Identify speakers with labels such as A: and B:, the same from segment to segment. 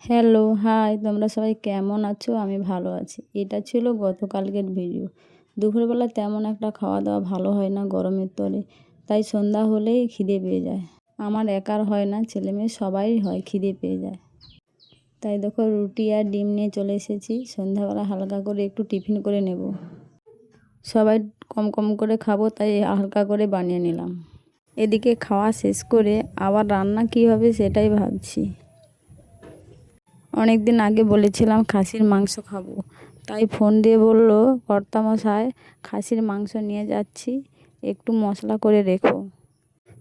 A: Hello, high, তোমরা সবাই কেমন আছো? আমি ভালো আছি। এটা ছিল গতকালকের ভিডিও। দুপুরবেলা তেমন একটা খাওয়া দাওয়া ভালো হয় না গরমের তরে, তাই সন্ধ্যা হলেই খিদে পেয়ে যায়। আমার একার হয় না, ছেলেমেয়ে সবাই হয়, খিদে পেয়ে যায়। তাই দেখো রুটি আর ডিম নিয়ে চলে এসেছি। সন্ধ্যাবেলা হালকা করে একটু টিফিন করে নেব। সবাই কম কম করে খাবো, তাই হালকা করে বানিয়ে নিলাম। এদিকে খাওয়া শেষ করে আবার রান্না কী হবে সেটাই ভাবছি। অনেক দিন আগে বলেছিলাম খাসির মাংস খাবো, তাই ফোন দিয়ে বলল কর্তামশাই খাসির মাংস নিয়ে যাচ্ছি, একটু মশলা করে রেখো।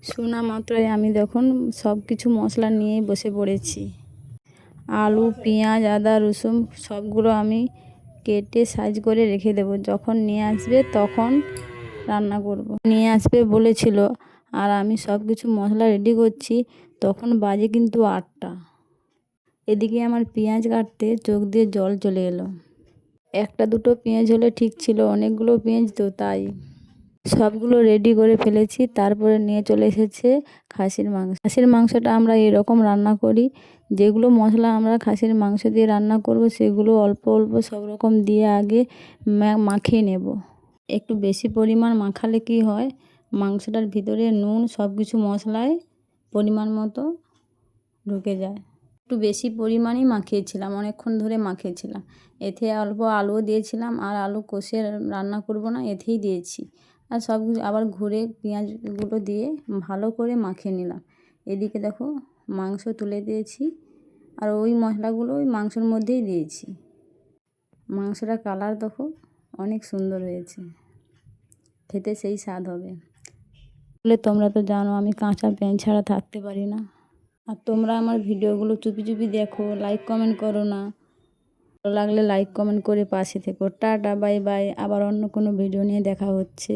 A: শোনা মাত্রই আমি দেখুন সব কিছু মশলা নিয়ে বসে পড়েছি। আলু, পেঁয়াজ, আদা, রসুন সবগুলো আমি কেটে সাইজ করে রেখে দেবো। যখন নিয়ে আসবে তখন রান্না করব। নিয়ে আসবে বলেছিল, আর আমি সব কিছু মশলা রেডি করছি, তখন বাজে কিন্তু 8টা। এদিকে আমার পেঁয়াজ কাটতে চোখ দিয়ে জল চলে এলো। একটা দুটো পেঁয়াজ হলে ঠিক ছিল, অনেকগুলো পেঁয়াজ তো তাই সবগুলো রেডি করে ফেলেছি। তারপরে নিয়ে চলে এসেছে খাসির মাংস। খাসির মাংসটা আমরা এরকম রান্না করি, যেগুলো মশলা আমরা খাসির মাংস দিয়ে রান্না করব সেগুলো অল্প অল্প সব রকম দিয়ে আগে মাখিয়ে নেব। একটু বেশি পরিমাণ মাখালে কি হয়, মাংসটার ভিতরে নুন সব কিছু মশলায় পরিমাণ মতো ঢুকে যায়। একটু বেশি পরিমাণেই মাখিয়েছিলাম, অনেকক্ষণ ধরে মাখিয়েছিলাম। এতে অল্প আলুও দিয়েছিলাম, আর আলু কষে রান্না করব না, এতেই দিয়েছি। আর সব আবার ঘুরে পেঁয়াজগুলো দিয়ে ভালো করে মাখিয়ে নিলাম। এদিকে দেখো মাংস তুলে দিয়েছি, আর ওই মশলাগুলো ওই মাংসের মধ্যেই দিয়েছি। মাংসটা কালার দেখো অনেক সুন্দর হয়েছে, খেতে সেই স্বাদ হবে। বলে তোমরা তো জানো আমি কাঁচা পেঁয়াজ ছাড়া থাকতে পারি না। আর তোমরা আমার ভিডিওগুলো চুপি চুপি দেখো, লাইক কমেন্ট করো না। ভালো লাগলে লাইক কমেন্ট করে পাশে থেকো। Tata, bye bye. আবার অন্য কোনো ভিডিও নিয়ে দেখা হচ্ছে।